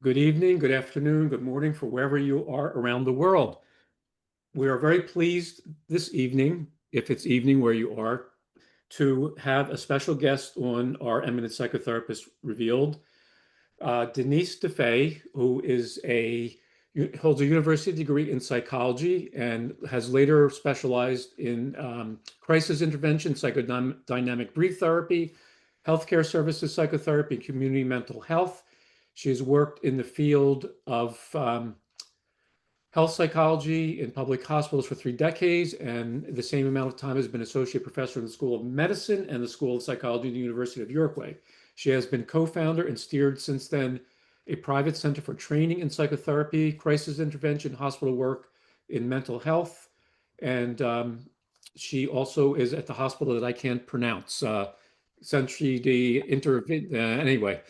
Good evening, good afternoon, good morning for wherever you are around the world. We are very pleased this evening, if it's evening where you are, to have a special guest on our Eminent Psychotherapist Revealed, Denise Defey, who holds a university degree in psychology and has later specialized in crisis intervention, psychodynamic brief therapy, healthcare services psychotherapy, and community mental health. She has worked in the field of health psychology in public hospitals for 3 decades, and the same amount of time has been associate professor in the School of Medicine and the School of Psychology at the University of Uruquay. She has been co-founder and steered since then a private center for training in psychotherapy, crisis intervention, hospital work in mental health, and she also is at the hospital that I can't pronounce. Century de Intervin. Anyway,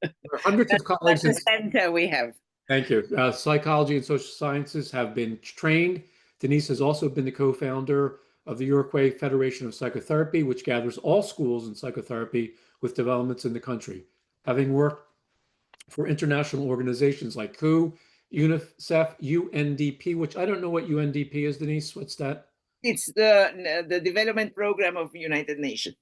there are hundreds of colleagues That's in the center we have. Thank you. Psychology and social sciences have been trained. Denise has also been the co-founder of the Uruquay Federation of Psychotherapy, which gathers all schools in psychotherapy with developments in the country. Having worked for international organizations like WHO, UNICEF, UNDP, which I don't know what UNDP is, Denise. What's that? It's the development program of United Nations.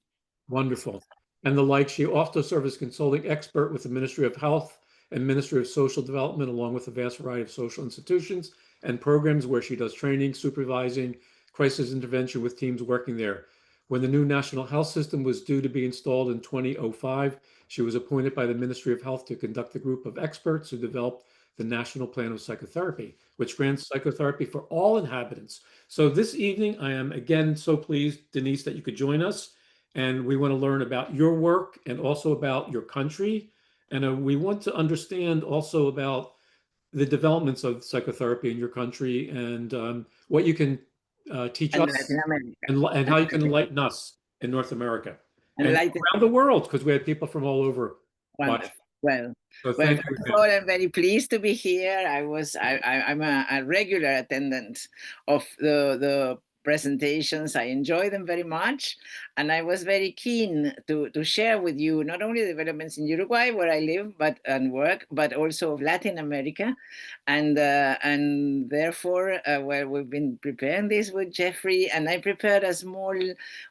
Wonderful. And the like. She also served as consulting expert with the Ministry of Health and Ministry of Social Development, along with a vast variety of social institutions and programs where she does training, supervising, crisis intervention with teams working there. When the new national health system was due to be installed in 2005, she was appointed by the Ministry of Health to conduct a group of experts who developed the National Plan of Psychotherapy, which grants psychotherapy for all inhabitants. So this evening, I am again so pleased, Denise, that you could join us. And we want to learn about your work and also about your country. And we want to understand also about the developments of psychotherapy in your country and what you can teach And us Latin America. and how you can enlighten us in North America And and Latin around the world, because we had people from all over watching. Wonderful. Well, So well, thank you first of again. all, I'm very pleased to be here. I'm a regular attendant of the presentations. I enjoy them very much, and I was very keen to share with you not only the developments in Uruguay, where I live but and work, but also of Latin America, and therefore, well, we've been preparing this with Jeffrey, and I prepared a small,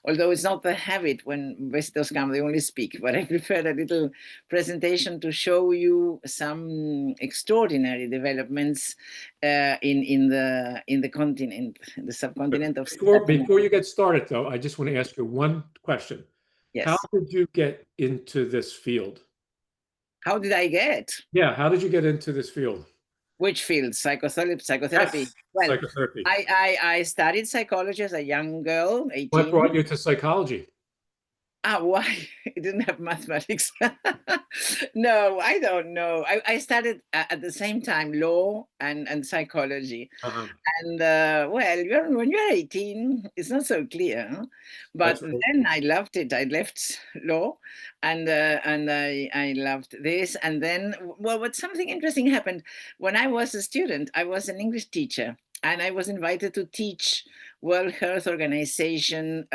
although it's not the habit when visitors come, they only speak, but I prepared a little presentation to show you some extraordinary developments in the continent, the subcontinent of South America. Before you get started, though, I just want to ask you one question. How Yes. did you get into this field? How did I get? Yeah, how did you get into this field? Which field? Psychotherapy. Psychotherapy. Yes, Well, psychotherapy. I studied psychology as a young girl, What 18. brought you to psychology? Why? It didn't have mathematics. No, I don't know. I started at the same time law and psychology. Uh-huh. And well, when you're 18, it's not so clear. Huh? But That's right. then I loved it. I left law, and I loved this. And then, well, but something interesting happened when I was a student. I was an English teacher, and I was invited to teach World Health Organization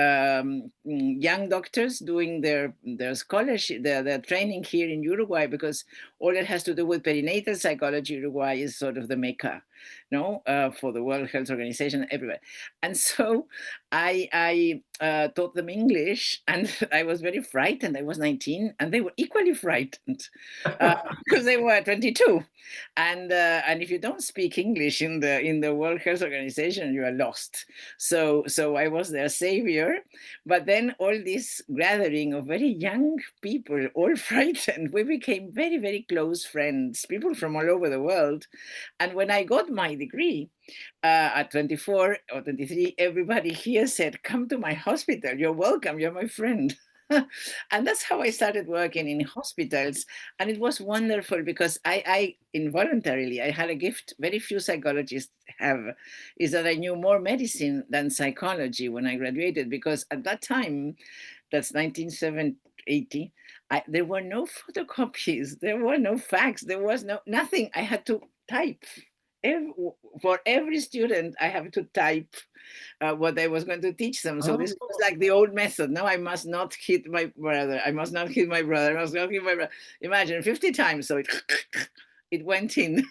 young doctors doing their scholarship, their training here in Uruguay, because all that has to do with perinatal psychology, Uruguay is sort of the mecca, no, for the World Health Organization everywhere. And so I taught them English, and I was very frightened. I was 19, and they were equally frightened because they were 22. And if you don't speak English in the World Health Organization, you are lost. So I was their savior. But then all this gathering of very young people, all frightened, we became very, very close friends, people from all over the world. And when I got my degree at 24 or 23, everybody here said, "Come to my hospital. You're welcome. You're my friend." And that's how I started working in hospitals. And it was wonderful because I involuntarily, I had a gift very few psychologists have, is that I knew more medicine than psychology when I graduated, because at that time, that's 1980, there were no photocopies, there were no fax, there was nothing. I had to type for every student, I have to type what I was going to teach them. So this was Oh, like the old method. No, I must not hit my brother. I must not hit my brother. I must not hit my brother. Imagine 50 times. So it went in.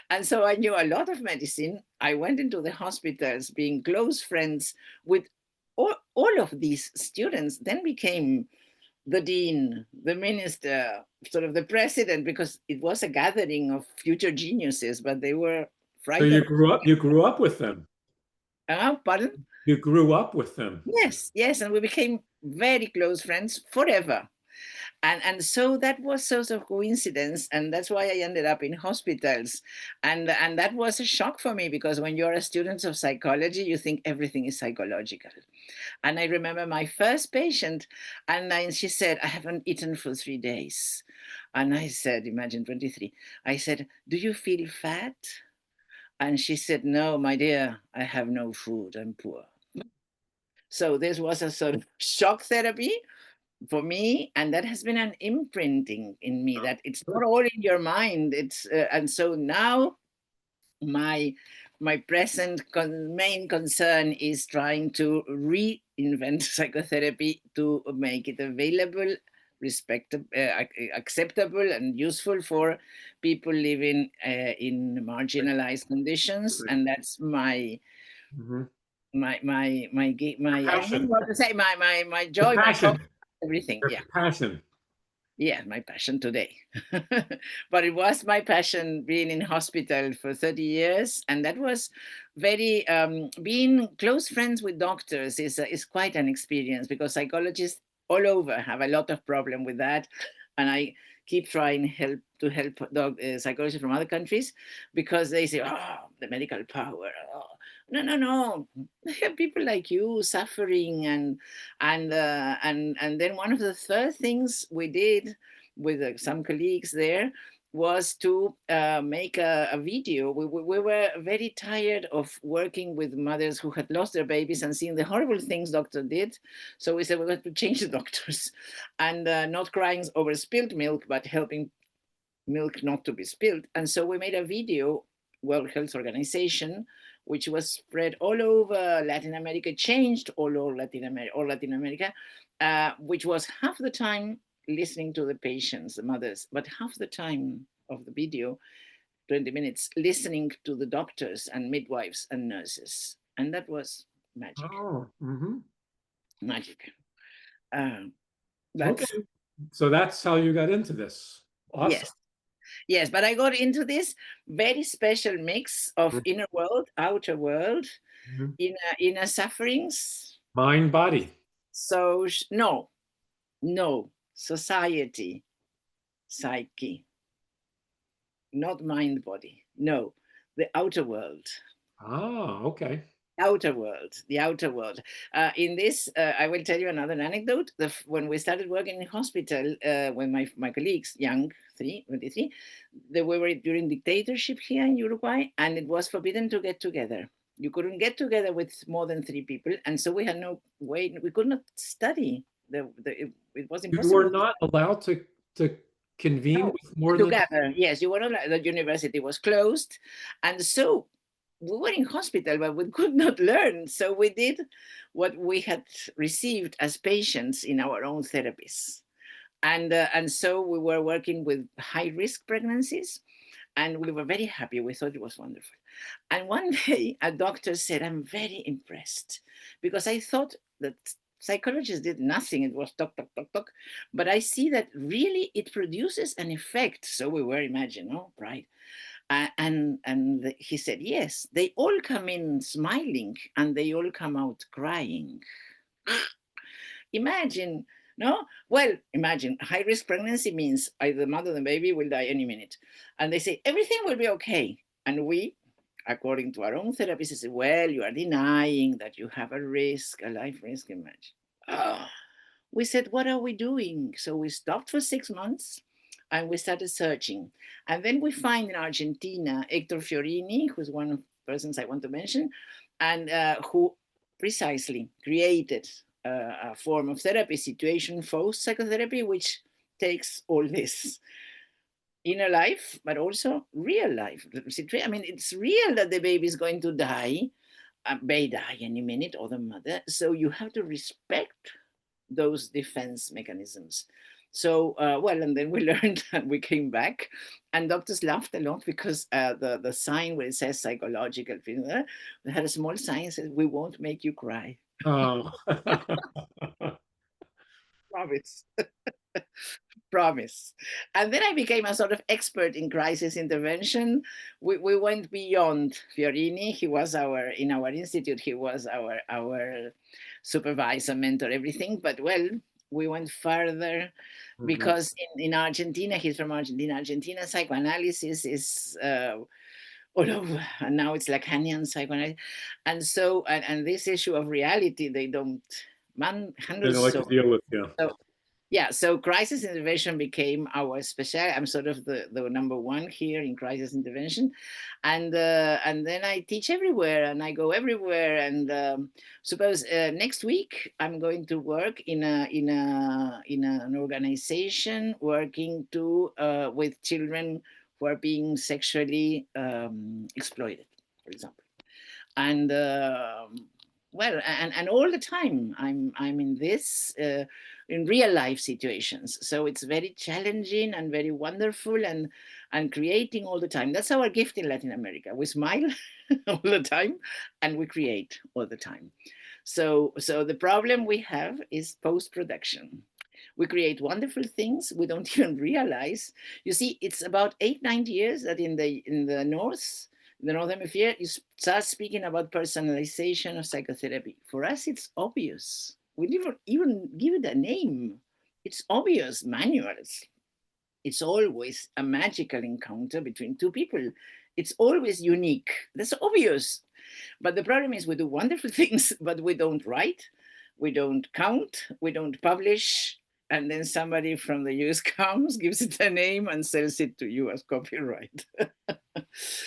And so I knew a lot of medicine. I went into the hospitals being close friends with all of these students, then became the dean, the minister, sort of the president, because it was a gathering of future geniuses, but they were so frightened. you grew up with them. Pardon? You grew up with them. Yes, yes, and we became very close friends forever. And so that was sort of coincidence, and that's why I ended up in hospitals. And that was a shock for me, because when you're a student of psychology, you think everything is psychological. And I remember my first patient, and she said, I haven't eaten for 3 days. And I said, imagine 23. I said, do you feel fat? And she said, no, my dear, I have no food. I'm poor. So this was a sort of shock therapy for me, and that has been an imprinting in me, that it's not all in your mind. And so now my present main concern is trying to reinvent psychotherapy to make it available, acceptable, and useful for people living in marginalized conditions. And that's Mhm. I don't know Passion, what to say, my your joy, my passion, comfort, everything. your Yeah. passion. Yeah, my passion today. But it was my passion being in hospital for 30 years. And that was very, being close friends with doctors is quite an experience, because psychologists all over have a lot of problem with that. And I keep trying to help psychologists from other countries, because they say, oh, the medical power. Oh. No, no, no. People like you suffering, and then one of the third things we did with some colleagues there was to make a video. We were very tired of working with mothers who had lost their babies and seeing the horrible things doctor did. So we said we got to change the doctors, and not crying over spilled milk, but helping milk not to be spilled. And so we made a video, World Health Organization, which was spread all over Latin America, changed all over Latin America, which was half the time listening to the patients, the mothers, but half the time of the video, 20 minutes, listening to the doctors and midwives and nurses. And that was magic, Oh, magic. Uh, okay. that's, So that's how you got into this. Awesome. yes. Yes, but I got into this very special mix of inner world, outer world, Mhm. inner sufferings. Mind, body. So no, no, society, psyche, not mind, body. No, the outer world. Ah, okay. Outer world, the outer world. In this, I will tell you another anecdote. When we started working in hospital, when my colleagues, young, 23, we were during dictatorship here in Uruguay, and it was forbidden to get together. You couldn't get together with more than 3 people, and so we had no way. We could not study. It was You were impossible. not allowed to convene No, with more than. together. Yes, you were not. The university was closed, and so we were in hospital, but we could not learn. So we did what we had received as patients in our own therapies, and so we were working with high risk pregnancies, and we were very happy. We thought it was wonderful. And one day, a doctor said, "I'm very impressed," because I thought that psychologists did nothing. It was talk, talk, talk, talk. But I see that really it produces an effect. So we were imagining, oh, right. And he said, yes, they all come in smiling and they all come out crying. Imagine, no? Well, imagine high risk pregnancy means either the mother or the baby will die any minute. And they say, everything will be okay. And we, according to our own therapists, say, well, you are denying that you have a risk, a life risk. Imagine. Oh. We said, what are we doing? So we stopped for 6 months and we started searching. And then we find in Argentina Hector Fiorini, who's one of the persons I want to mention, and who precisely created a form of therapy, situation forced psychotherapy, which takes all this. inner life, but also real life. I mean, it's real that the baby is going to die, may die any minute, or the mother. So you have to respect those defense mechanisms. So, well, and then we learned and we came back, and doctors laughed a lot because the sign where it says psychological, they had a small sign that says, "We won't make you cry." Oh. Promise. Promise. And then I became a sort of expert in crisis intervention. We went beyond Fiorini. He was in our institute, he was our supervisor, mentor, everything. But well, we went further Mhm. because in Argentina, he's from Argentina. Argentina psychoanalysis is all over, and now it's Lacanian psychoanalysis. And so, and this issue of reality, they don't, They don't hundreds like to of deal with, yeah. yeah, so crisis intervention became our special. I'm sort of the number one here in crisis intervention, and then I teach everywhere and I go everywhere. And suppose next week I'm going to work in an organization working to with children who are being sexually exploited, for example. And well, and all the time I'm in this in real life situations, so it's very challenging and very wonderful, and creating all the time. That's our gift in Latin America. We smile all the time and we create all the time. So the problem we have is post production. We create wonderful things we don't even realize. You see, it's about 8 9 years that in the north, the Northern Hemisphere, you start speaking about personalization of psychotherapy. For us, it's obvious. We never even give it a name. It's obvious. Manuals. It's always a magical encounter between two people. It's always unique. That's obvious. But the problem is we do wonderful things, but we don't write, we don't count, we don't publish. And then somebody from the US comes, gives it a name, and sells it to you as copyright.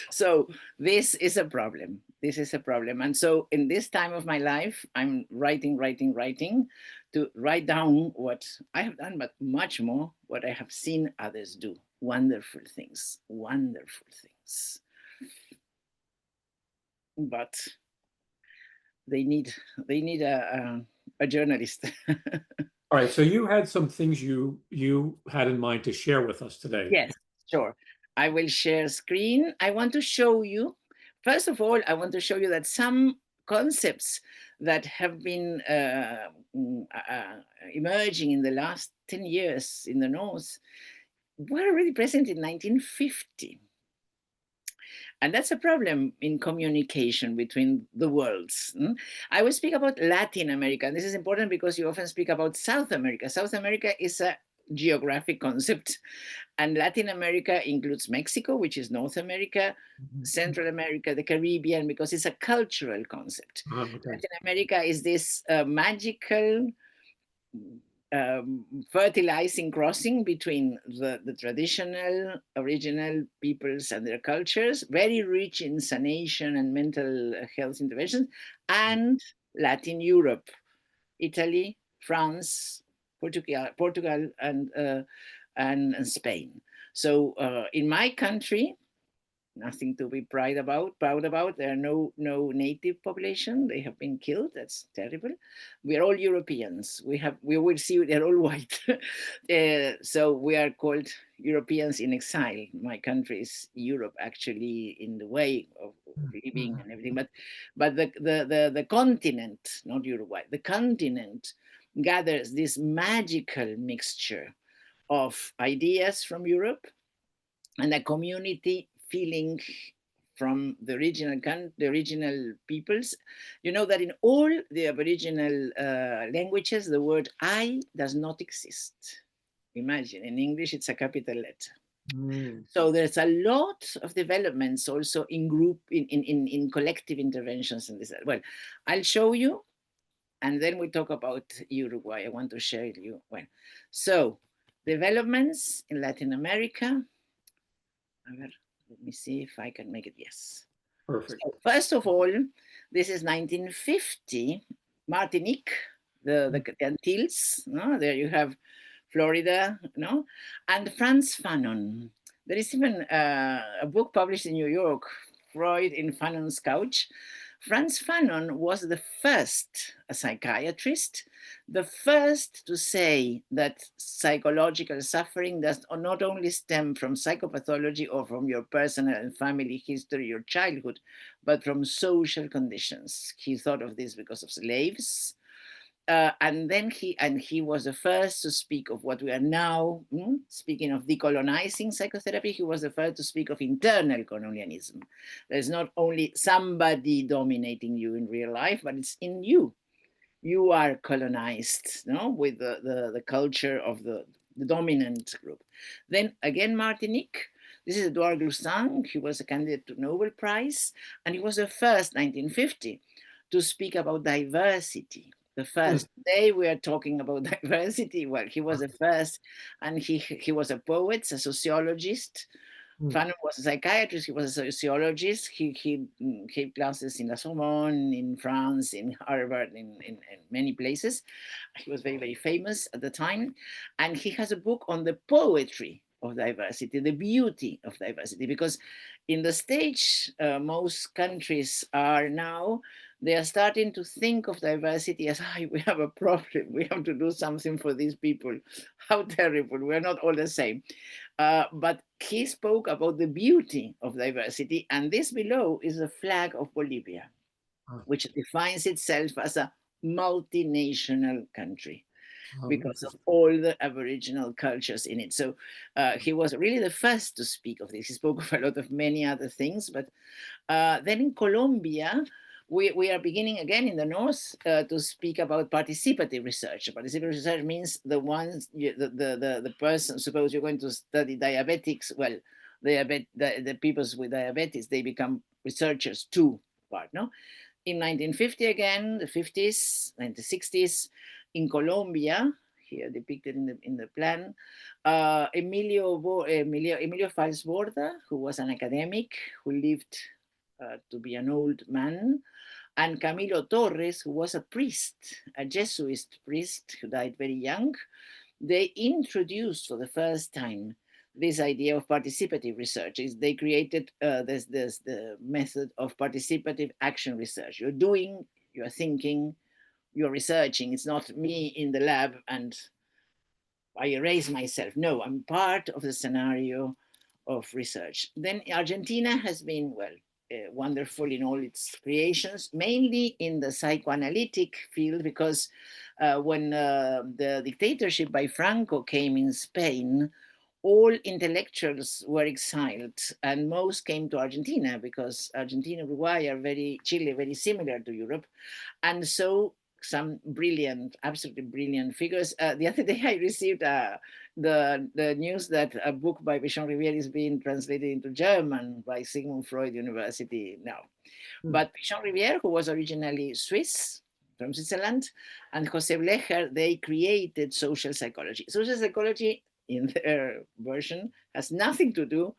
So this is a problem. This is a problem. And so in this time of my life, I'm writing, writing, writing to write down what I have done, but much more what I have seen others do. Wonderful things, wonderful things. But they need a journalist. All right, so you had some things you had in mind to share with us today. Yes, sure. I will share screen. I want to show you, first of all, I want to show you that some concepts that have been emerging in the last 10 years in the North were already present in 1950. And that's a problem in communication between the worlds. I will speak about Latin America. And this is important because you often speak about South America. South America is a geographic concept, and Latin America includes Mexico, which is North America, Mhm. Central America, the Caribbean, because it's a cultural concept. Okay. Latin America is this magical fertilizing crossing between the traditional original peoples and their cultures, very rich in sanation and mental health interventions, and Latin Europe, Italy, France, Portugal, and Spain. So in my country, nothing to be proud about. There are no native population. They have been killed. That's terrible. We are all Europeans. We will see they're all white. So we are called Europeans in exile. My country is Europe, actually, in the way of living and everything. But the continent, not Uruguay, the continent gathers this magical mixture of ideas from Europe and a community feeling from the original peoples. You know that in all the Aboriginal languages, the word "I" does not exist. Imagine, in English, it's a capital letter. Mm. So there's a lot of developments also in group, in collective interventions in this. Well, I'll show you, and then we talk about Uruguay. I want to share with you. Well, so developments in Latin America. A ver, let me see if I can make it. Yes. Perfect. So first of all, this is 1950, Martinique, the Antilles. No? There you have Florida, no? And Frantz Fanon. There is even a book published in New York, Freud in Fanon's Couch. Franz Fanon was the first a psychiatrist, the first to say that psychological suffering does not only stem from psychopathology or from your personal and family history, your childhood, but from social conditions. He thought of this because of slaves, and he was the first to speak of what we are now speaking of decolonizing psychotherapy. He was the first to speak of internal colonialism. There's not only somebody dominating you in real life, but it's in you. You are colonized, no, with the culture of the dominant group. Then again, Martinique. This is Edouard Glissant. He was a candidate to Nobel Prize, and he was the first, 1950, to speak about diversity. The Mm, first day we are talking about diversity. Well, he was the first, and he was a poet, a sociologist. mm, Fanon was a psychiatrist. He was a sociologist. He gave classes in La Sorbonne, in France, in Harvard, in many places. He was very, very famous at the time. And he has a book on the poetry of diversity, the beauty of diversity, because in the stage most countries are now, they are starting to think of diversity as, we have a problem. We have to do something for these people. How terrible. We're not all the same. But he spoke about the beauty of diversity. And this below is a flag of Bolivia, ah, which defines itself as a multinational country because of interesting. all the Aboriginal cultures in it. So he was really the first to speak of this. He spoke of a lot of many other things. But then in Colombia, we are beginning again in the north to speak about participative research. Participative research means the ones, the person, suppose you're going to study diabetics, well, the people with diabetes, they become researchers too, part, no? In 1950 again, the 50s, 1960s, in Colombia, here depicted in the plan, Emilio Falsborda, who was an academic who lived to be an old man, and Camilo Torres, who was a priest, a Jesuit priest who died very young. They introduced for the first time this idea of participative research. They created this the method of participative action research. You're doing, you're thinking, you're researching. It's not me in the lab and I erase myself. No, I'm part of the scenario of research. Then Argentina has been, well, wonderful in all its creations, mainly in the psychoanalytic field, because when the dictatorship by Franco came in Spain, all intellectuals were exiled, and most came to Argentina because Argentina, Uruguay are Chile, very similar to Europe. And so some brilliant, absolutely brilliant figures. The other day I received the news that a book by Jean Rivière is being translated into German by Sigmund Freud University now. Mm, But Jean Rivière, who was originally Swiss, from Switzerland, and José Blecher, they created social psychology. Social psychology, in their version, has nothing to do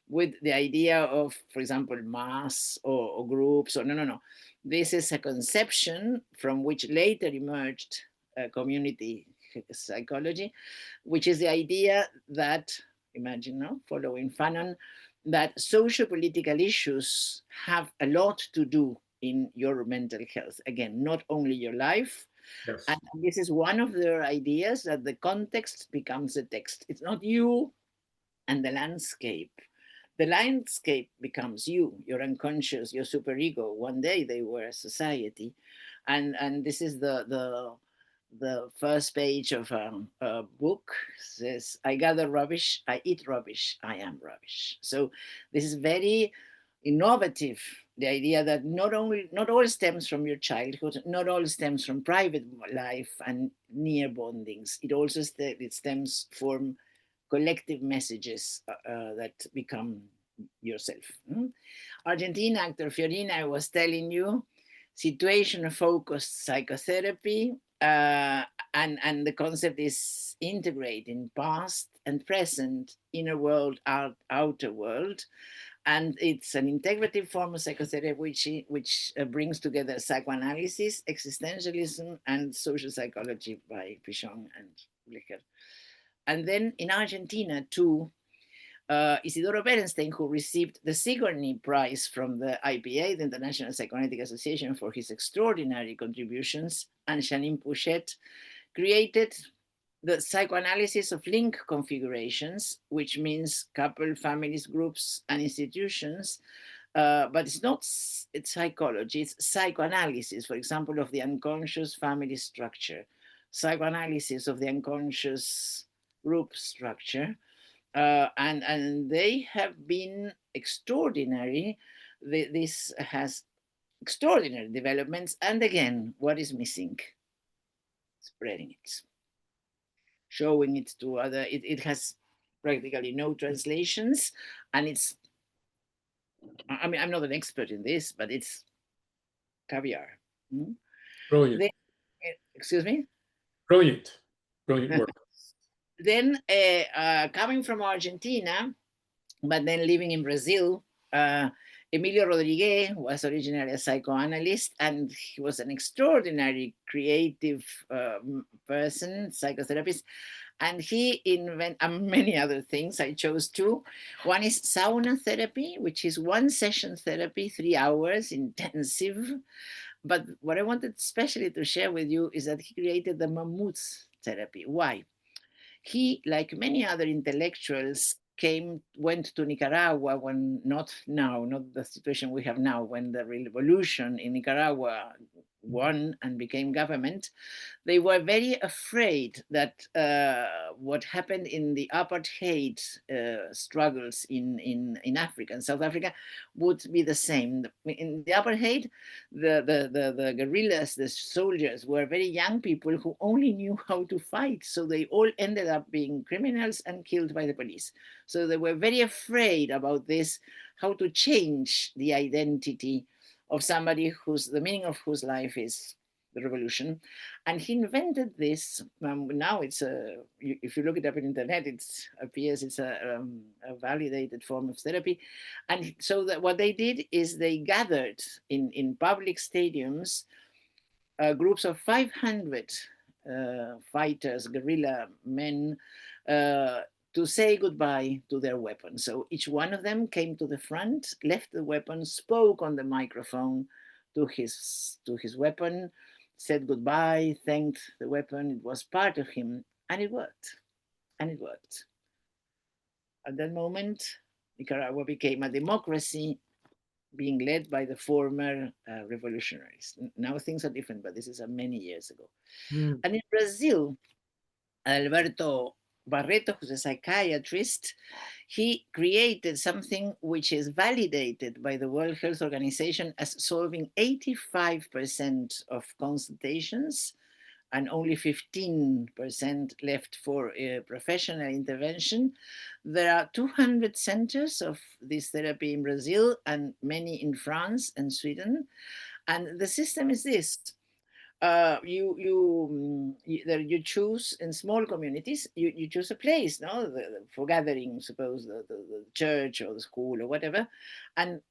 with the idea of, for example, mass or groups, or no. This is a conception from which later emerged community psychology, which is the idea that, imagine now, following Fanon, that socio-political issues have a lot to do in your mental health. Again, not only your life. yes. And this is one of their ideas, that the context becomes the text. It's not you and the landscape. The landscape becomes you, your unconscious, your superego. One day they were a society. And this is the first page of a book. Says, I gather rubbish, I eat rubbish, I am rubbish. So this is very innovative, the idea that not all stems from your childhood, not all stems from private life and near bondings. It also it stems from collective messages that become yourself. Argentina, actor Fiorina, I was telling you, situation focused psychotherapy, and the concept is integrating past and present, inner world, outer world. And it's an integrative form of psychotherapy which brings together psychoanalysis, existentialism, and social psychology by Pichon and Blecher. And then in Argentina too, Isidoro Berenstein, who received the Sigourney Prize from the IPA, the International Psychoanalytic Association, for his extraordinary contributions, and Janine Pouchet created the psychoanalysis of link configurations, which means couple, families, groups, and institutions. But it's not it's psychology, it's psychoanalysis, for example, of the unconscious family structure, psychoanalysis of the unconscious group structure. And they have been extraordinary. This has extraordinary developments. And again, what is missing? Spreading it, showing it to other. It has practically no translations, and it's. I mean, I'm not an expert in this, but it's caviar. Brilliant. Then, excuse me. Brilliant. Brilliant work. Then, coming from Argentina, but then living in Brazil, Emilio Rodriguez was originally a psychoanalyst, and he was an extraordinary creative person, psychotherapist. And he invented many other things. I chose two. One is sauna therapy, which is one session therapy, 3 hours intensive. But what I wanted especially to share with you is that he created the mammoths therapy. Why? He, like many other intellectuals, went to Nicaragua when, not the situation we have now, when the revolution in Nicaragua won and became government. They were very afraid that what happened in the apartheid struggles in Africa, in South Africa, would be the same. In the apartheid, the guerrillas, the soldiers, were very young people who only knew how to fight. So they all ended up being criminals and killed by the police. So they were very afraid about this, how to change the identity of somebody the meaning of whose life is the revolution. And he invented this. Now it's if you look it up on the internet, it appears it's a validated form of therapy. And so that what they did is they gathered in public stadiums groups of 500 fighters, guerrilla men, to say goodbye to their weapons. So each one of them came to the front, left the weapon, spoke on the microphone to his weapon, said goodbye, thanked the weapon. It was part of him, and it worked. And it worked. At that moment, Nicaragua became a democracy being led by the former revolutionaries. Now things are different, but this is many years ago. Mm. And in Brazil, Alberto Barreto, who's a psychiatrist, he created something which is validated by the World Health Organization as solving 85% of consultations and only 15% left for professional intervention. There are 200 centers of this therapy in Brazil and many in France and Sweden. And the system is this. You choose in small communities, you choose a place, no, for gathering, suppose the church or the school or whatever, and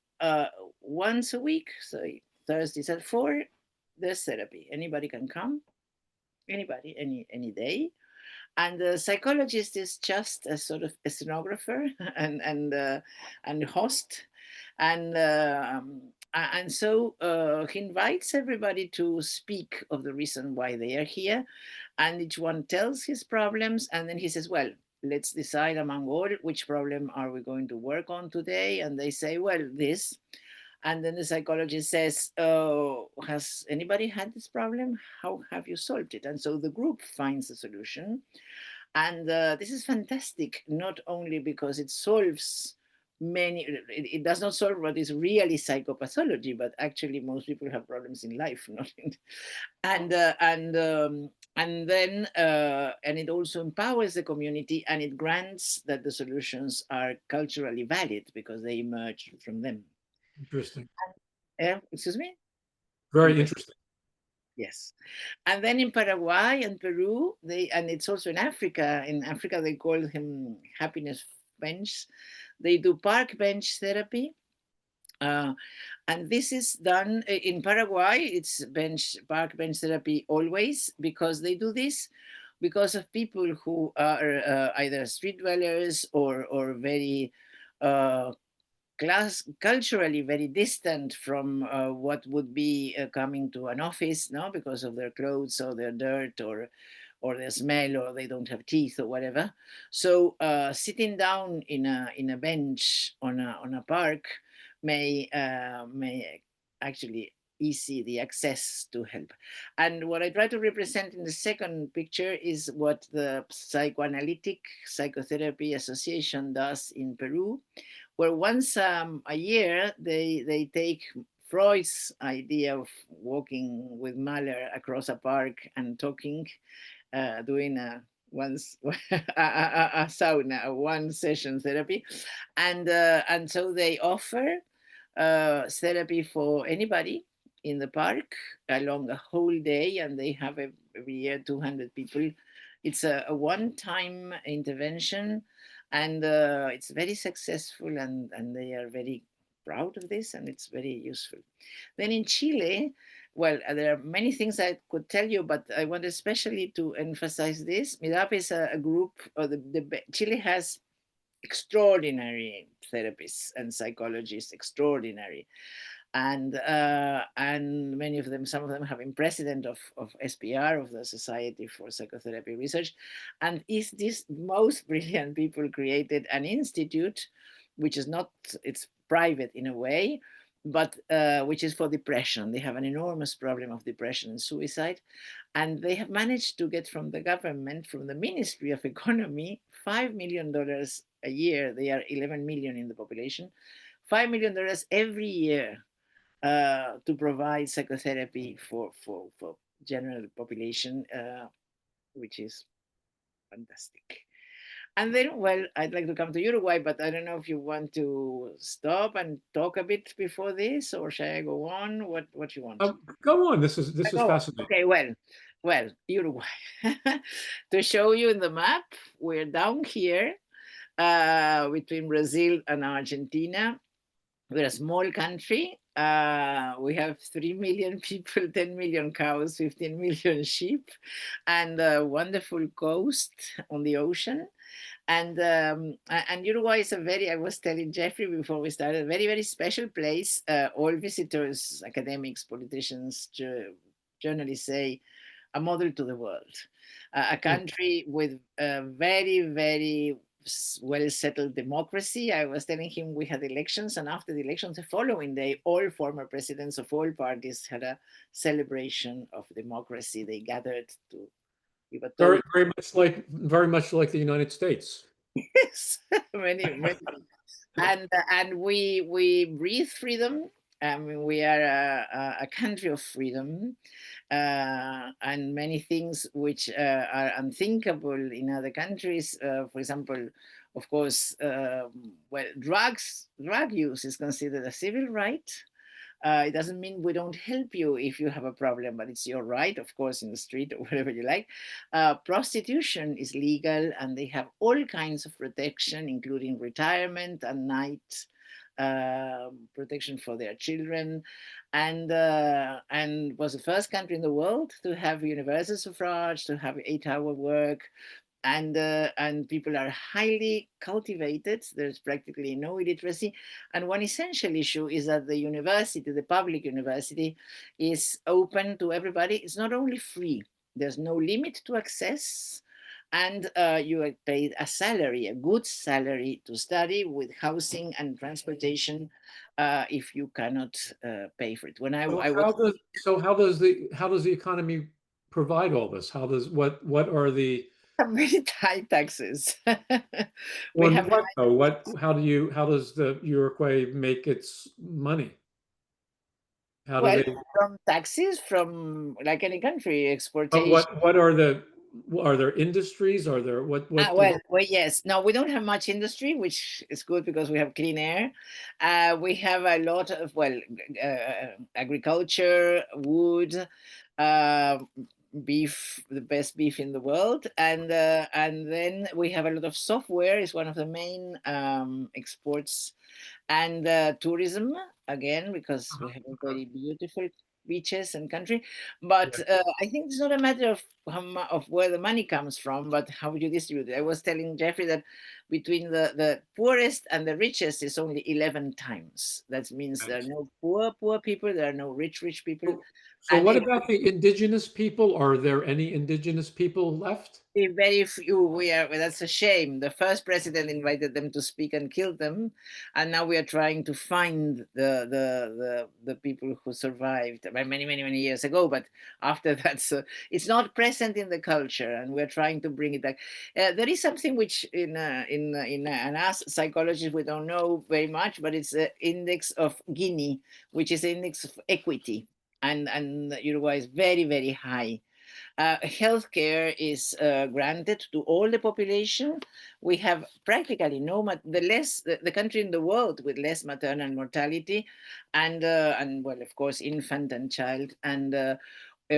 once a week, so Thursdays at 4, there's therapy. Anybody can come, anybody, any day, and the psychologist is just a sort of a stenographer and host, and so he invites everybody to speak of the reason why they are here, and each one tells his problems, and then he says, well, let's decide among all which problem are we going to work on today. And they say, well, this. And then the psychologist says, oh, has anybody had this problem? How have you solved it? And so the group finds a solution. And this is fantastic, not only because it solves it does not solve what is really psychopathology, but actually most people have problems in life, not in, and then it also empowers the community, and it grants that the solutions are culturally valid because they emerge from them. Interesting. Excuse me? Very interesting. Yes. And then in Paraguay and Peru, and it's also in Africa. In Africa, they call him happiness bench. They do park bench therapy. And this is done in Paraguay. It's park bench therapy always, because they do this because of people who are either street dwellers or very uh, culturally very distant from what would be coming to an office, no, because of their clothes or their dirt or their smell, or they don't have teeth or whatever. So sitting down in a bench on a park may actually easy the access to help. And what I try to represent in the second picture is what the Psychoanalytic Psychotherapy Association does in Peru, where once a year they take Freud's idea of walking with Mahler across a park and talking, doing a once a sauna, a one session therapy, and so they offer therapy for anybody in the park along a whole day, and they have every year 200 people. It's a one-time intervention, and it's very successful, and they are very proud of this, and it's very useful. Then in Chile, well, there are many things I could tell you, but I want especially to emphasize this. MIDAP is a group, or Chile has extraordinary therapists and psychologists, extraordinary, and many of them, some of them have been president of SPR, of the Society for Psychotherapy Research, and is these most brilliant people created an institute, which is not, it's private in a way, but which is for depression. They have an enormous problem of depression and suicide, and they have managed to get from the government, from the Ministry of Economy, $5 million a year. They are 11 million in the population. $5 million every year to provide psychotherapy for general population, which is fantastic. And then, well, I'd like to come to Uruguay, but I don't know if you want to stop and talk a bit before this, or shall I go on? What you want? Go on. This I is go on. fascinating. Okay, well, Uruguay. To show you in the map, we're down here between Brazil and Argentina. We're a small country. We have 3 million people, 10 million cows, 15 million sheep, and a wonderful coast on the ocean. And Uruguay is a very, I was telling Jeffrey before we started, a very, very special place. All visitors, academics, politicians, journalists say a model to the world. A country with a very, very well settled democracy. I was telling him we had elections, and after the elections, the following day, all former presidents of all parties had a celebration of democracy. They gathered to give a toast. Very much like the United States. Many, many. And we breathe freedom. I mean, we are a country of freedom, and many things which are unthinkable in other countries. For example, of course, well, drug use is considered a civil right. It doesn't mean we don't help you if you have a problem, but it's your right, of course, in the street or wherever you like. Prostitution is legal, and they have all kinds of protection, including retirement and night protection for their children, and was the first country in the world to have universal suffrage, to have 8-hour work, and people are highly cultivated. There's practically no illiteracy. And one essential issue is that the university, the public university, is open to everybody. It's not only free, there's no limit to access, and you are paid a salary, a good salary to study, with housing and transportation if you cannot pay for it. When I was How does the economy provide all this? How does what are the very high taxes. We on have what though? How does the Uruguay make its money? How do well, they from taxes, from like any country, but exportation. what are there industries? Are there what do Well, yes. No, we don't have much industry, which is good because we have clean air. We have a lot of, well, agriculture, wood, uh, beef, the best beef in the world, and then we have a lot of software. Is one of the main exports, and tourism again, because we have a very beautiful beaches and country. But Right. I think it's not a matter of of where the money comes from, but how you distribute it. I was telling Jeffrey that between the poorest and the richest is only 11 times. That means there are Right. no poor people, there are no rich people, So and what about the indigenous people? Are there any indigenous people left? very few. We are. Well, that's a shame. The first president invited them to speak and killed them, and now we are trying to find the people who survived many years ago. But after that, so it's not present in the culture, and we're trying to bring it back. There is something which in us psychologists we don't know very much, but it's the index of Gini, which is the index of equity, and Uruguay is very high. Healthcare is granted to all the population. We have practically no the country in the world with less maternal mortality, and well, of course, infant and child. And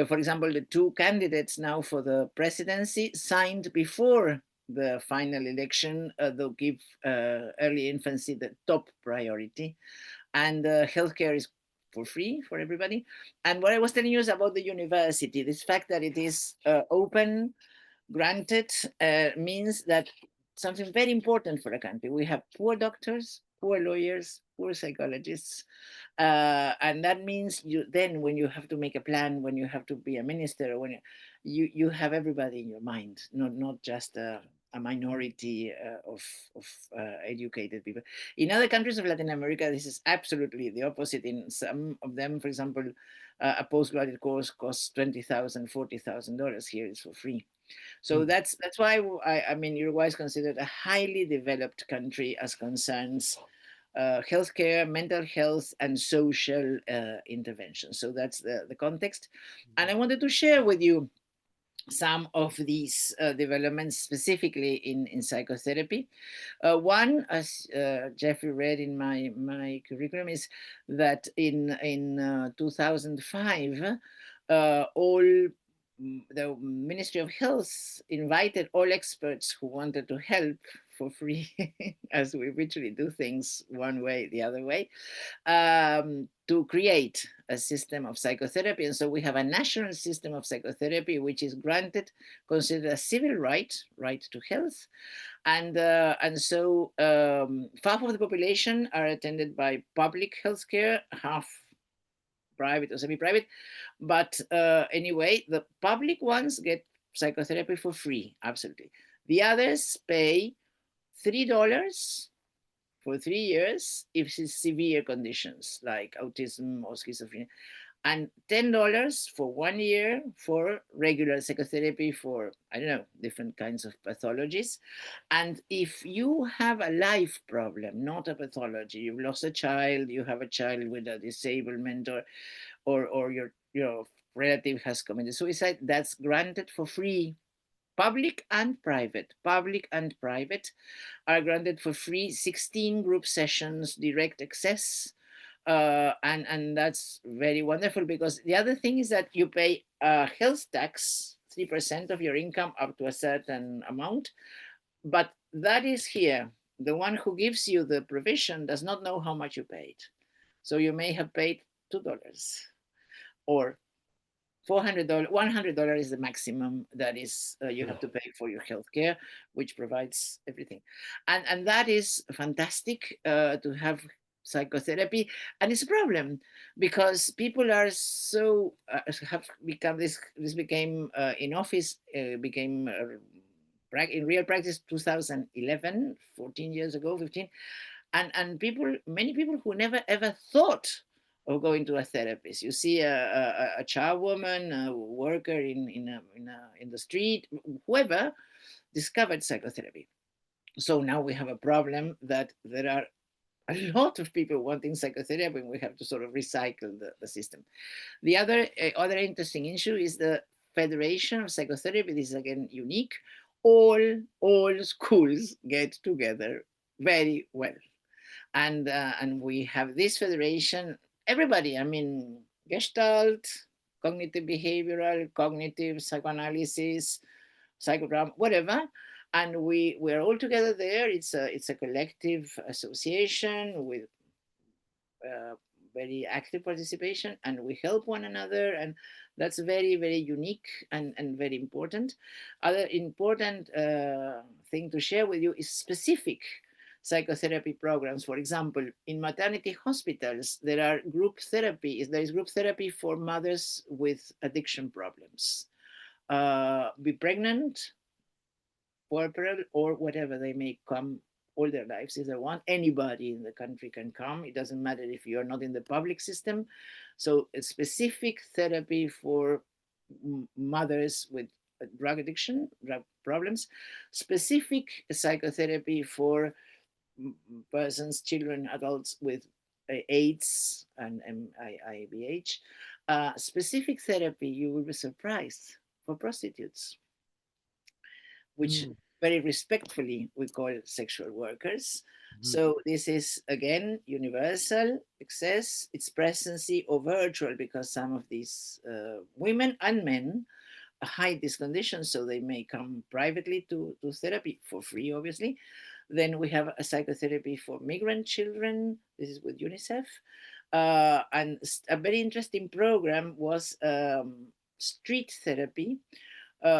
for example, the two candidates now for the presidency signed before the final election. They'll give early infancy the top priority, and healthcare is for free for everybody. And what I was telling you is about the university. This fact that it is open, granted, means that something very important for a country. We have poor doctors, poor lawyers, poor psychologists, and that means you then when you have to make a plan, when you have to be a minister, when you have everybody in your mind, not just a minority of educated people. In other countries of Latin America, this is absolutely the opposite. In some of them, for example, a postgraduate course costs $20,000, $40,000. Here it's for free. So Mm. that's why I mean Uruguay is considered a highly developed country as concerns healthcare, mental health, and social intervention. So that's the context. And I wanted to share with you some of these developments specifically in psychotherapy. One, as Jeffrey read in my curriculum, is that in 2005, all the Ministry of Health invited all experts who wanted to help for free, as we literally do things one way, the other way, to create a system of psychotherapy. And so we have a national system of psychotherapy, which is granted, considered a civil right to health. And so half of the population are attended by public healthcare, half private or semi-private. But anyway, the public ones get psychotherapy for free, absolutely. The others pay $3 for 3 years if it's severe conditions like autism or schizophrenia, and $10 for 1 year for regular psychotherapy for, I don't know, different kinds of pathologies. And if you have a life problem, not a pathology, you've lost a child, you have a child with a disablement, or your relative has committed suicide, that's granted for free. Public and private are granted for free 16 group sessions, direct access. And that's very wonderful because the other thing is that you pay a health tax, 3% of your income up to a certain amount. But that is here. The one who gives you the provision does not know how much you paid. So you may have paid $2 or $400. $100 is the maximum that is you have to pay for your healthcare, which provides everything, and that is fantastic to have psychotherapy. And it's a problem because people are so have become this became in office became in real practice 2011, 14 years ago, 15. And many people who never ever thought of going to a therapist. You see a charwoman, a worker in the street, whoever discovered psychotherapy. So now we have a problem that there are a lot of people wanting psychotherapy, and we have to sort of recycle the system. The other interesting issue is the Federation of Psychotherapy. This is again unique. All schools get together very well, and we have this federation. Everybody, I mean, Gestalt, cognitive behavioral, cognitive psychoanalysis, psychodrama, whatever, and we're all together there. It's a collective association with uh, very active participation, and we help one another, and that's very, very unique and very important. Other important thing to share with you is specific psychotherapy programs. For example, in maternity hospitals, there is group therapy for mothers with addiction problems. Be pregnant, corporal, or whatever they may come all their lives if they want. Anybody in the country can come. It doesn't matter if you're not in the public system. So a specific therapy for mothers with drug addiction, drug problems, specific psychotherapy for persons, children, adults with AIDS and IBH. Specific therapy, you will be surprised, for prostitutes, which Mm. very respectfully we call sexual workers. Mhm. So this is again universal access. It's presency or virtual, because some of these women and men hide these conditions, so they may come privately to therapy for free, obviously. Then we have a psychotherapy for migrant children. This is with UNICEF. And a very interesting program was street therapy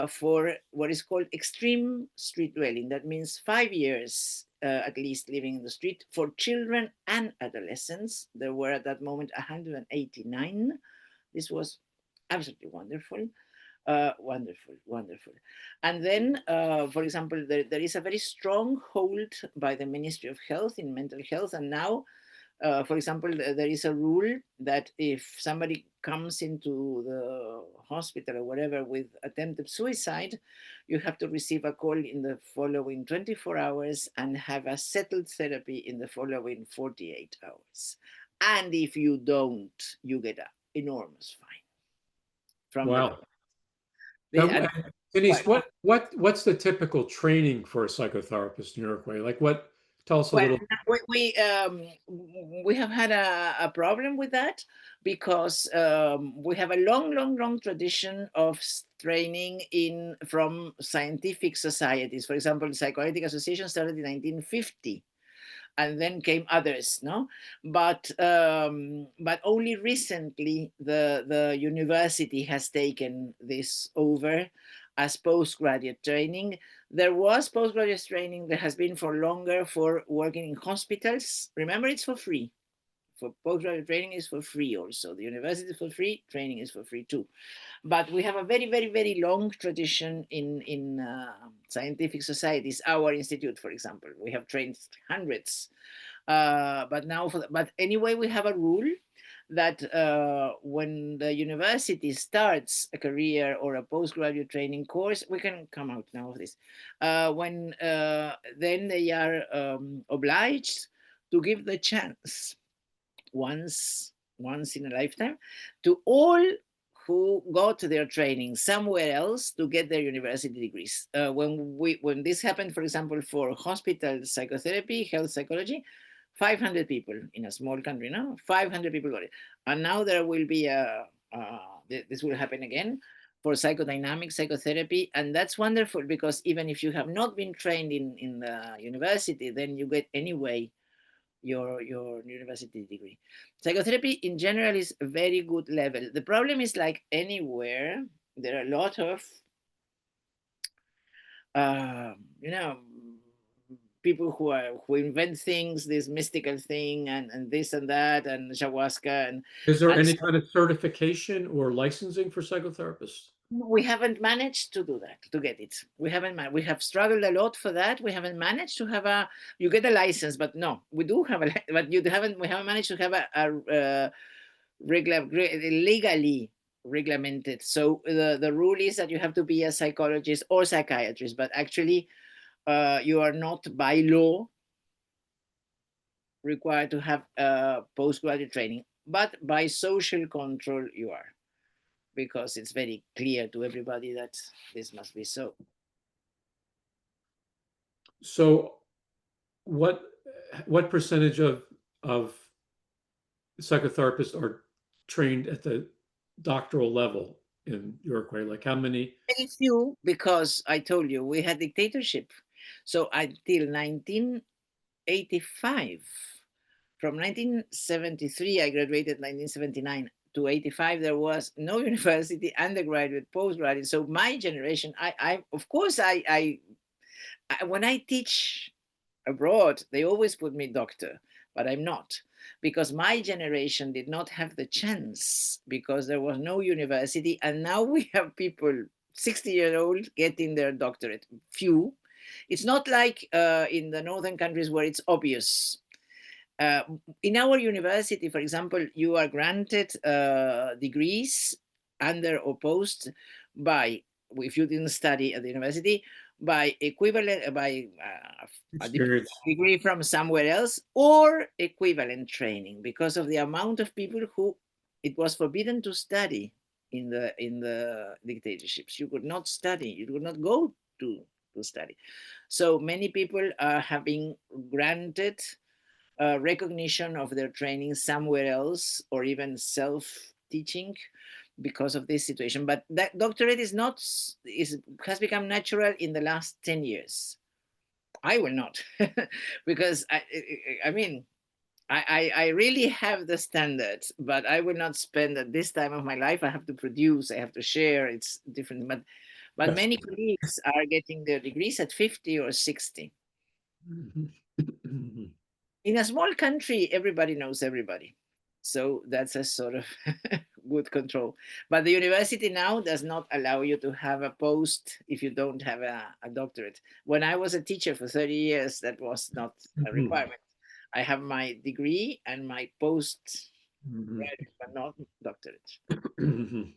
for what is called extreme street dwelling. That means 5 years at least living in the street for children and adolescents. There were at that moment 189. This was absolutely wonderful. Wonderful. And then, for example, there is a very strong hold by the Ministry of Health in mental health. And now, for example, there is a rule that if somebody comes into the hospital or whatever with attempted suicide, you have to receive a call in the following 24 hours and have a settled therapy in the following 48 hours. And if you don't, you get an enormous fine from the Wow. government. Now, And Denise, well, what's the typical training for a psychotherapist in Uruguay? Like what? Tell us a Well, little. we have had a problem with that, because we have a long tradition of training in from scientific societies. For example, the Psychoanalytic Association started in 1950, and then came others, no. But only recently the university has taken this over as postgraduate training. There was postgraduate training that has been for longer for working in hospitals. Remember, it's for free. For postgraduate training is for free also. The university is for free, training is for free too. But we have a very long tradition in scientific societies. Our institute, for example, we have trained hundreds. But anyway, we have a rule that when the university starts a career or a postgraduate training course, we can come out now of this. When then they are obliged to give the chance once in a lifetime to all who go to their training somewhere else to get their university degrees. When this happened, for example, for hospital psychotherapy, health psychology, 500 people in a small country now, 500 people got it. And now there will be this will happen again for psychodynamic psychotherapy. And that's wonderful, because even if you have not been trained in the university, then you get anyway your university degree. Psychotherapy in general is a very good level. The problem is, like anywhere, there are a lot of uh, you know people who invent things, this mystical thing, and this and that, and ayahuasca, Is there and any kind of certification or licensing for psychotherapists? we haven't managed to do that, to get it. We haven't we have struggled a lot for that. We haven't managed to have a, you get a license, but no, we do have a, but we haven't managed to have a legally regulated. So the rule is that you have to be a psychologist or psychiatrist, but actually you are not by law required to have postgraduate training, but by social control you are, because it's very clear to everybody that this must be so. So what what percentage of psychotherapists are trained at the doctoral level in Uruguay? Like how many? Very few, because I told you we had dictatorship. So until 1985, from 1973, I graduated 1979 to 85. There was no university, undergraduate, postgraduate. So my generation, I of course, I when I teach abroad, they always put me doctor, but I'm not, because my generation did not have the chance because there was no university, and now we have people 60-year-old getting their doctorate. Few. It's not like in the northern countries where it's obvious. Uh, in our university, for example, you are granted degrees under or post by, if you didn't study at the university, by equivalent, by a Experience. degree from somewhere else or equivalent training, because of the amount of people who it was forbidden to study in the dictatorships. You could not study. You could not go to study. So many people have been granted recognition of their training somewhere else, or even self-teaching because of this situation. But that doctorate is not is has become natural in the last 10 years. I will not, because I mean, I really have the standards, but I will not spend at this time of my life. I have to produce, I have to share. It's different, but Yes. many colleagues are getting their degrees at 50 or 60. Mhm. In a small country, everybody knows everybody. So that's a sort of good control. But the university now does not allow you to have a post if you don't have a doctorate. When I was a teacher for 30 years, that was not a Mhm. requirement. I have my degree and my post Mhm. graduate, but not doctorate. Mhm.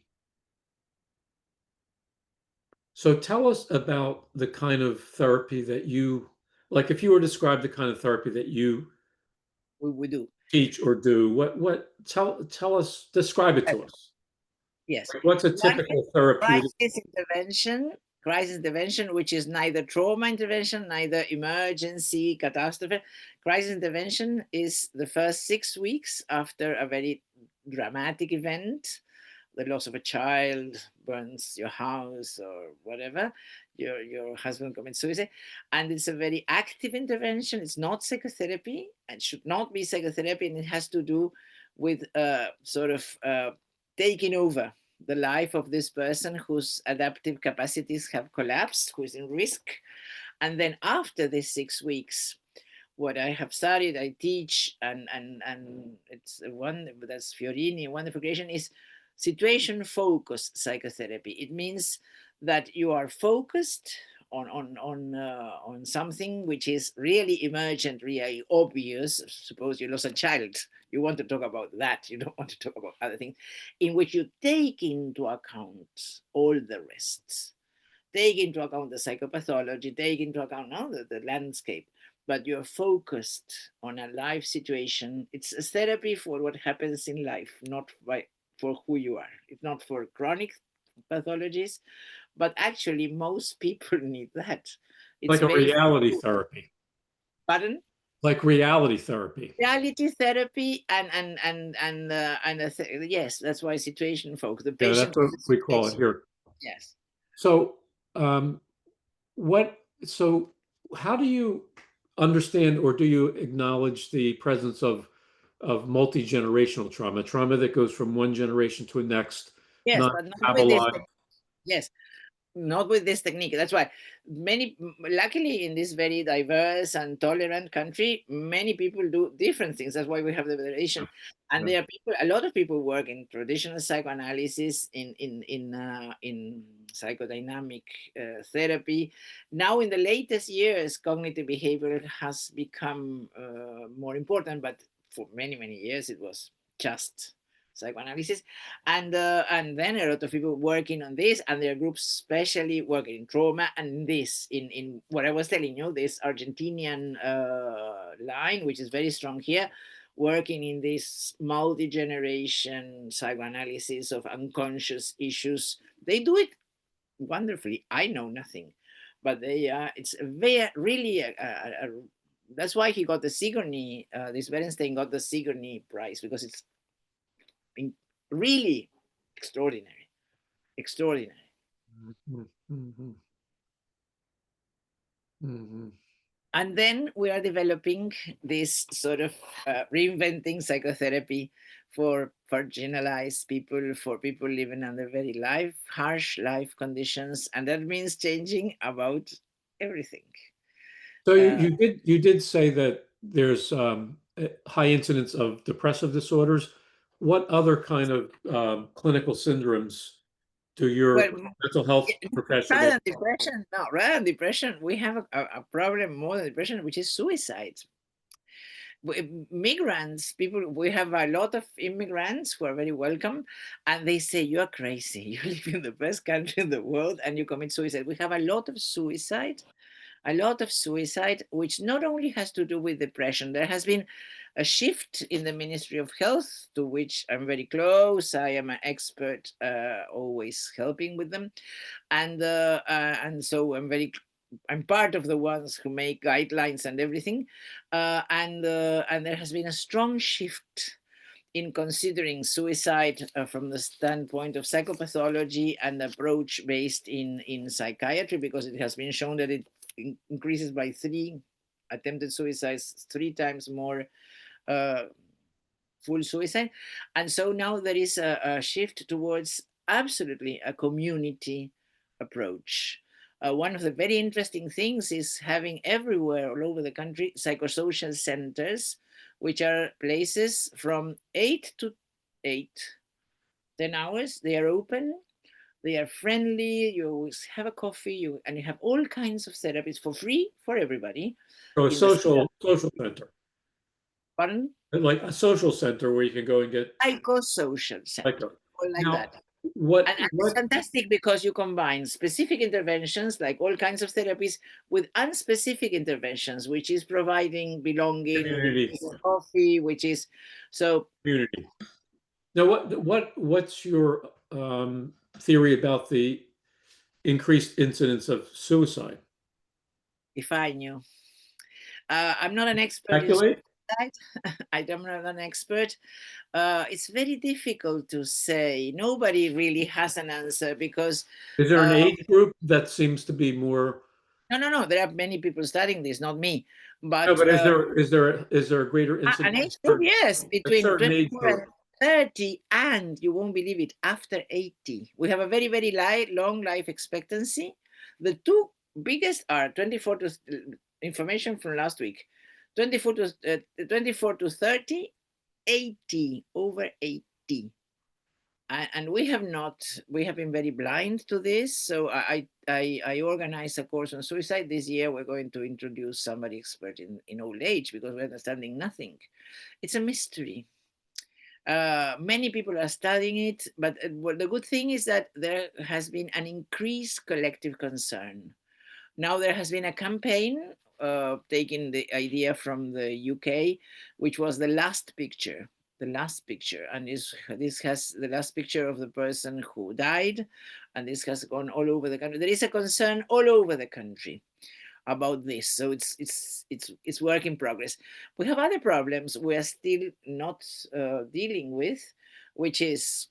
So tell us about the kind of therapy that you like. If you were to describe the kind of therapy that you We do. teach or do, what tell us, describe it Yes. to us. Yes. Like, what's a One is typical therapeutic? crisis intervention, which is neither trauma intervention, neither emergency catastrophe. Crisis intervention is the first 6 weeks after a very dramatic event, the loss of a child, burns your house or whatever, your husband commits suicide. And it's a very active intervention. It's not psychotherapy. It should not be psychotherapy, and it has to do with sort of taking over the life of this person whose adaptive capacities have collapsed, who is in risk. And then after these 6 weeks, what I have studied, I teach, and it's one that's Fiorini, wonderful creation, is situation focused psychotherapy. It means that you are focused on something which is really emergent, really obvious. Suppose you lost a child, you want to talk about that. You don't want to talk about other things, in which you take into account all the rest, take into account the psychopathology, take into account now the landscape, but you're focused on a life situation. It's a therapy for what happens in life, not for who you are. It's not for chronic pathologies, but actually most people need that. It's Like a very, reality therapy. pardon? Like reality therapy. Reality therapy yes, that's why situation focus. The Yeah, that's patient what we call it takes, here. yes. So, um, what, so how do you understand or do you acknowledge the presence of multi-generational trauma, trauma that goes from one generation to the next, Yes, not but not with this. metabolized? Yes, not with this technique. That's why luckily in this very diverse and tolerant country, many people do different things. That's why we have the variation. And Yeah. there are people, a lot of people work in traditional psychoanalysis, in psychodynamic therapy. Now in the latest years, cognitive behavior has become more important, but for many years it was just psychoanalysis. And then a lot of people working on this, and there are groups especially working in trauma, and this in what I was telling you, this Argentinian line, which is very strong here, working in this multi-generation psychoanalysis of unconscious issues. They do it wonderfully. I know nothing, but they are. It's a very really that's why he got the Sigourney. This Bernstein got the Sigourney Prize, because it's in, really extraordinary, extraordinary. Mhm, mhm, mhm. And then we are developing this sort of reinventing psychotherapy for marginalized people, for people living under very harsh life conditions. And that means changing about everything. So you, Uh, you did say that there's a high incidence of depressive disorders. What other kind of clinical syndromes do well, your mental health rather professionals? than depression, no, rather than depression, we have a problem more than depression, which is suicide. Migrants, people, we have a lot of immigrants who are very welcome, and they say, "You are crazy. You live in the best country in the world and you commit suicide." We have a lot of suicide, which not only has to do with depression. There has been a shift in the Ministry of Health, to which I'm very close. I am an expert, always helping with them, and so I'm part of the ones who make guidelines and everything, and there has been a strong shift in considering suicide from the standpoint of psychopathology and approach based in psychiatry, because it has been shown that it increases by three attempted suicides, three times more uh, full suicide. And so now there is a shift towards absolutely a community approach. One of the very interesting things is having everywhere all over the country psychosocial centers, which are places from 8 to 8, 10 hours. They are open, they are friendly, you always have a coffee, and you have all kinds of therapies for free for everybody So a in the social center, pardon? like a social center where you can go and get Psychosocial like center, or like now that. what And it's what fantastic because you combine specific interventions like all kinds of therapies with unspecific interventions, which is providing belonging, which community is coffee, which is so. community. Now what's your theory about the increased incidence of suicide? If I knew, I'm not an expert in Speculate? suicide. I'm not an expert. It's very difficult to say. Nobody really has an answer because Is there an uh, age group that seems to be more? no. There are many people studying this, not me, No, but but is there a greater An incidence age group, yes, a between certain age 24 group? and 30, and you won't believe it, after 80. We have a very, very long life expectancy. The two biggest are 24 to, information from last week, 24 to 30, 80, over 80. And we have been very blind to this. So I organized a course on suicide this year. We're going to introduce somebody expert in old age, because we're understanding nothing. It's a mystery. Many people are studying it, but well, the good thing is that there has been an increased collective concern. Now there has been a campaign taking the idea from the UK, which was the last picture. The last picture, and this has the last picture of the person who died, and this has gone all over the country. There is a concern all over the country about this, so it's work in progress. We have other problems we are still not dealing with, which is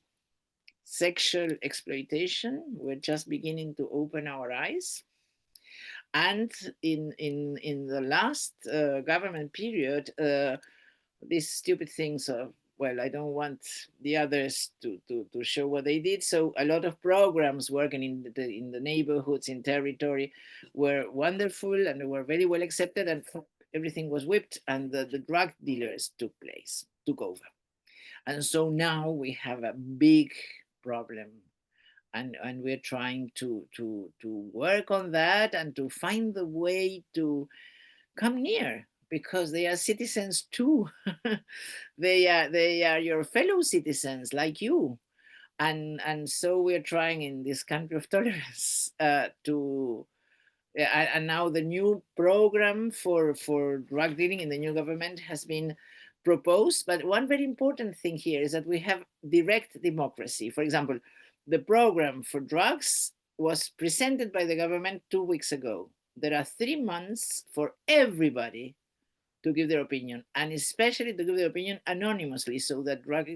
sexual exploitation. We're just beginning to open our eyes. And in the last government period, these stupid things of, well, I don't want the others to show what they did. So a lot of programs working in the neighborhoods, in territory, were wonderful and were very well accepted, and everything was whipped, and the drug dealers took over. And so now we have a big problem, and we're trying to work on that and to find the way to come near, because they are citizens too. They are your fellow citizens like you. And so we're trying in this country of tolerance to yeah, and now the new program for drug dealing in the new government has been proposed. But one very important thing here is that we have direct democracy. For example, the program for drugs was presented by the government 2 weeks ago. There are 3 months for everybody to give their opinion, and especially to give their opinion anonymously, so that drug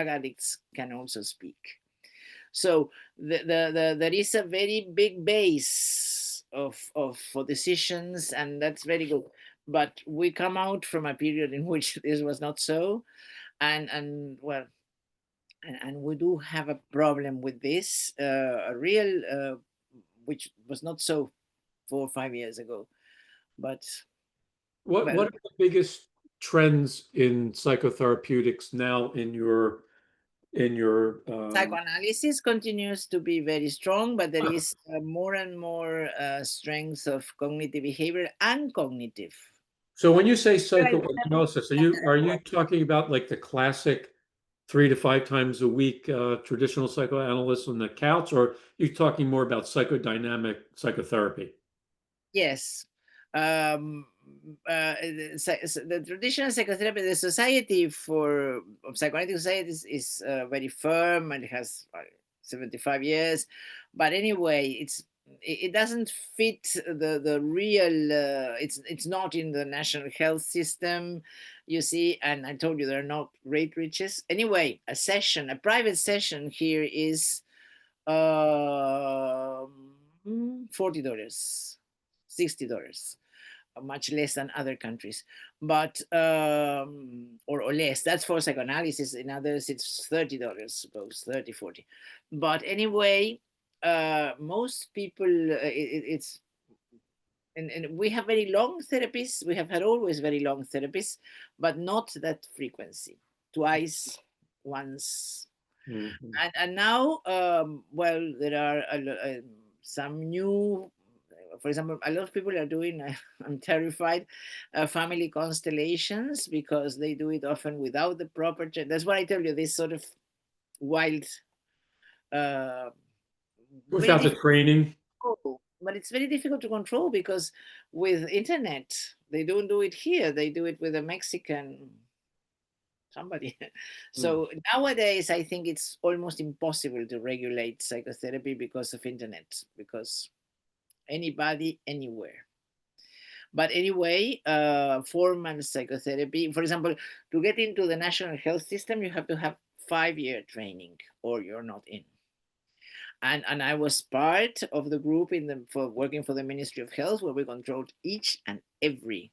addicts can also speak. So there is a very big base for decisions, and that's very good. But we come out from a period in which this was not so, and well, and we do have a problem with this, a real, which was not so 4 or 5 years ago. But What well, are the biggest trends in psychotherapeutics now in your psychoanalysis continues to be very strong, but there is more and more strength of cognitive behavior and cognitive. so when you say Right. psychoanalysis, are you talking about like the classic 3 to 5 times a week traditional psychoanalyst on the couch, or are you talking more about psychodynamic psychotherapy? Yes. Um, the traditional psychotherapy, the Society for of Psychoanalytic Societies is very firm and it has 75 years. But anyway, it doesn't fit the real. It's not in the national health system, you see. And I told you there are not rate riches. Anyway, a private session here is $40, $60, much less than other countries, but or less. That's for psychoanalysis. In others, it's $30, suppose 30, 40. But anyway, most people, it's and we have very long therapies. We have had always very long therapies, but not that frequency. Twice, once, Mhm. and now, well, there are some new, for example, a lot of people are doing, I'm terrified, family constellations, because they do it often without the proper that's what I tell you, this sort of wild, uh, very Without the difficult training. to control. But it's very difficult to control because with internet they don't do it here, they do it with a Mexican somebody. Mm. So nowadays I think it's almost impossible to regulate psychotherapy because of internet, because anybody anywhere. But anyway, formal psychotherapy, for example, to get into the national health system you have to have 5-year training or you're not in. And I was part of the group in the for working for the Ministry of Health, where we controlled each and every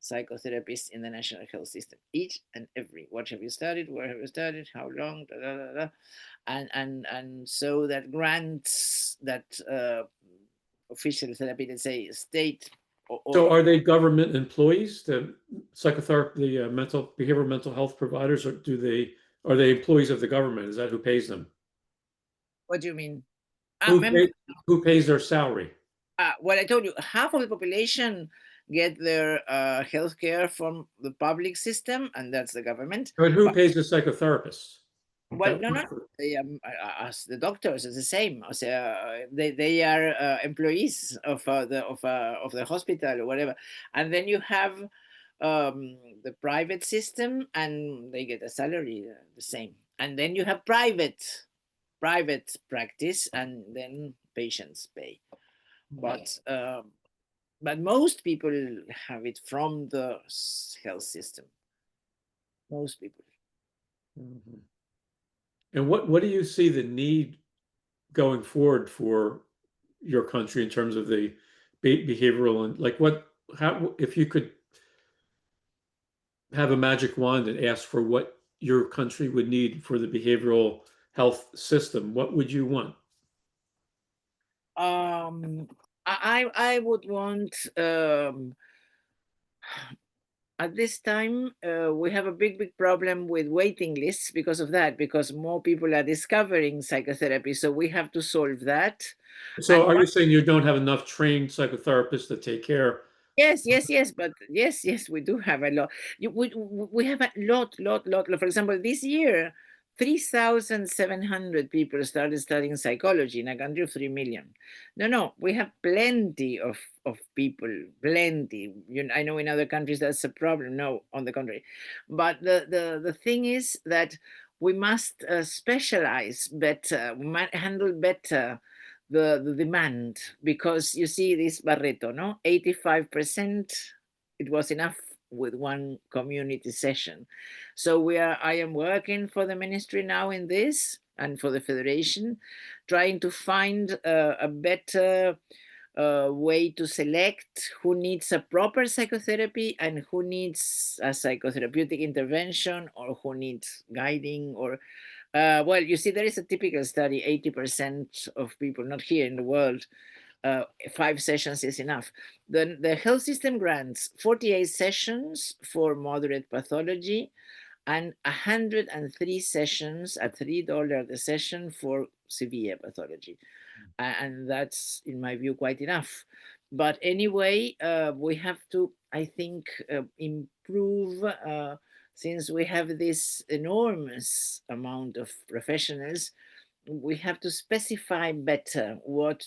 psychotherapists in the national health system. Each and every. What have you studied? Where have you studied? How long? Da, da, da, da. And so that grants that official therapy, let's say state So or are they government employees, the psychotherapy, the behavioral mental health providers, or are they employees of the government? Is that who pays them? what do you mean? Who Member. pay, who pays their salary? Well, I told you half of the population get their health care from the public system, and that's the government. But who But pays the psychotherapists? well, That no, no, they, as the doctors, it's the same. As, they are employees of the hospital or whatever, and then you have the private system, and they get a salary the same. And then you have private practice, and then patients pay. But but most people have it from the health system. Most people. Mhm. And what do you see the need going forward for your country in terms of the behavioral and like how if you could have a magic wand and ask for what your country would need for the behavioral health system, what would you want? Um, I would want, at this time we have a big problem with waiting lists because of that, because more people are discovering psychotherapy, so we have to solve that. So And are you saying you don't have enough trained psychotherapists to take care? yes, yes, yes, but yes, yes, we do have a lot. We have a lot. For example, this year, 3,700 people started studying psychology in a country of 3 million. No, no, we have plenty of people, plenty. I know in other countries that's a problem. No, on the contrary. But the thing is that we must specialize better, we might handle better the demand, because you see this Barreto, no, 85%, it was enough with one community session. So I am working for the ministry now in this and for the federation, trying to find a better way to select who needs a proper psychotherapy and who needs a psychotherapeutic intervention or who needs guiding or well, you see, there is a typical study. 80% of people, not here in the world, uh, 5 sessions is enough. The health system grants 48 sessions for moderate pathology and 103 sessions at $3 a session for severe pathology. And that's, in my view, quite enough. But anyway, we have to, I think, improve since we have this enormous amount of professionals. We have to specify better what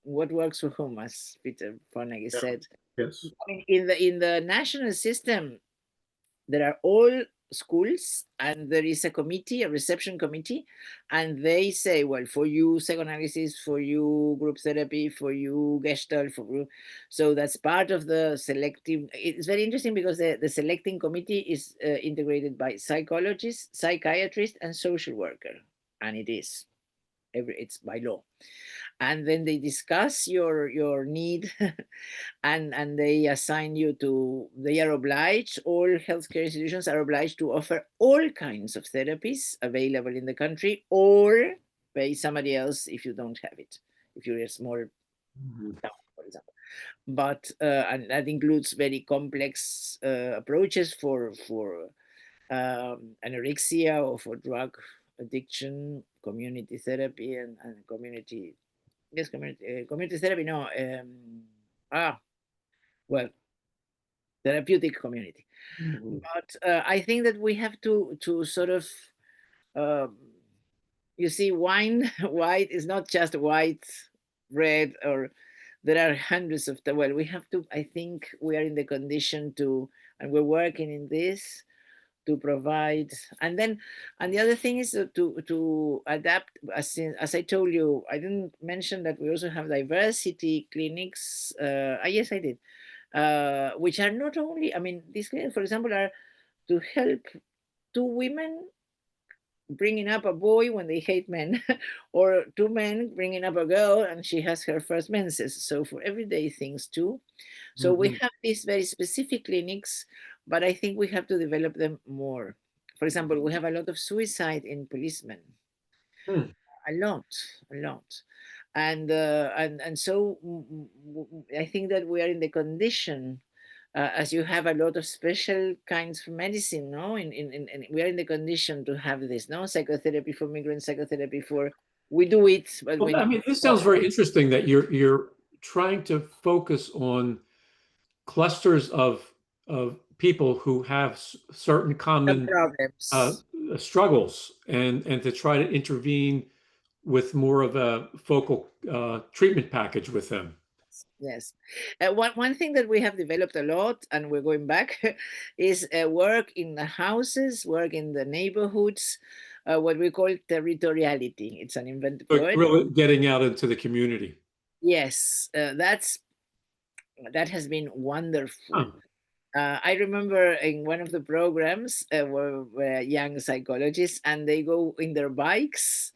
works for whom, as Peter Fonagy Yeah. said. Yes. I mean, in the national system, there are all schools and there is a committee, a reception committee, and they say, well, for you psychoanalysis, for you group therapy, for you gestalt, for you. So that's part of the selective. It's very interesting because the selecting committee is integrated by psychologists, psychiatrists, and social worker, and it's by law. And then they discuss your need and they assign you to, they are obliged, all healthcare institutions are obliged to offer all kinds of therapies available in the country or pay somebody else if you don't have it, if you're a small Mhm. town, for example. But and that includes very complex approaches for anorexia or for drug addiction, community therapy and community, yes, community therapy, no, ah, well, therapeutic community. Mhm. But I think that we have to sort of, um, you see, wine, white is not just white, red, or there are hundreds of the, well, we have to, I think we are in the condition to, and we're working in this to provide. And then, and the other thing is to adapt, as I told you, I didn't mention that we also have diversity clinics. Yes, I did, which are not only, I mean, these clinics, for example, are to help two women bringing up a boy when they hate men, or two men bringing up a girl and she has her first menses. So for everyday things too. So we Mhm. have these very specific clinics, but I think we have to develop them more. For example, we have a lot of suicide in policemen, Hmm. a lot, a lot. And so I think that we are in the condition, as you have a lot of special kinds of medicine, no, in we are in the condition to have this, no, psychotherapy for migrants, psychotherapy for, we do it, but Well, when I you, mean, this sounds very interesting that you're trying to focus on clusters of people who have certain the common uh, problems. struggles and to try to intervene with more of a focal treatment package with them. Yes. One thing that we have developed a lot, and we're going back, is work in the houses, work in the neighborhoods, what we call territoriality. It's an invented But word. really getting out into the community. Yes, that has been wonderful. Huh. I remember in one of the programs were young psychologists, and they go in their bikes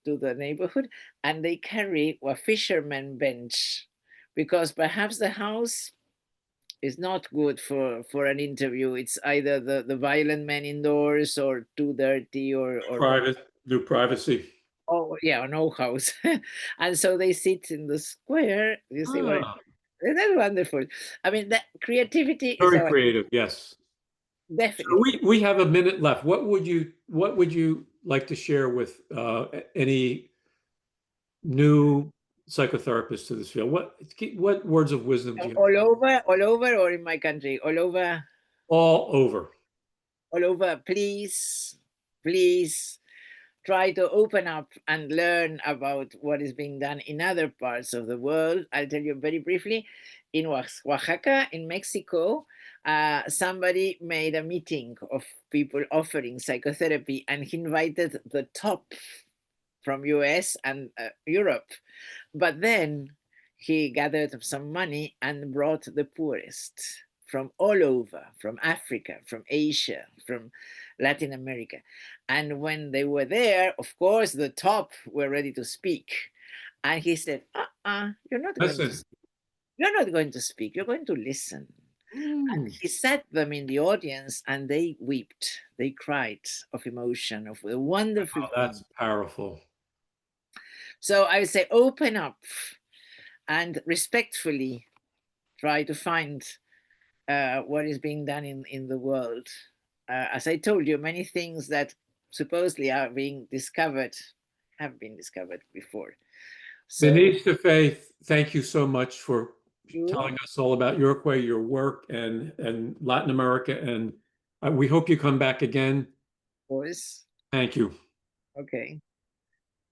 to the neighborhood, and they carry a fisherman bench because perhaps the house is not good for an interview. It's either the violent man indoors or too dirty or Private, do privacy. oh yeah, no house. And so they sit in the square. You see what Ah, that's wonderful. I mean, that creativity is very our, creative, yes. So definitely. we have a minute left. What would you like to share with any new psychotherapists to this field? What words of wisdom do you have? All over, or in my country, All over. all over. Please, please try to open up and learn about what is being done in other parts of the world. I'll tell you very briefly. In Oaxaca, in Mexico, somebody made a meeting of people offering psychotherapy, and he invited the top from US and Europe. But then he gathered up some money and brought the poorest from all over, from Africa, from Asia, from Latin America. And when they were there, of course, the top were ready to speak. And he said, you're not going to Listen. speak. You're not going to speak. You're going to listen. Mm. He sat them in the audience and they wept. They cried of emotion, of the wonderful Oh, thing. that's powerful. So I would say open up and respectfully try to find what is being done in the world. As I told you, many things that supposedly are being discovered have been discovered before. So Denise Defey, thank you so much for you, telling us all about Uruquay, your work, and Latin America. And we hope you come back again. of course, Thank you. okay.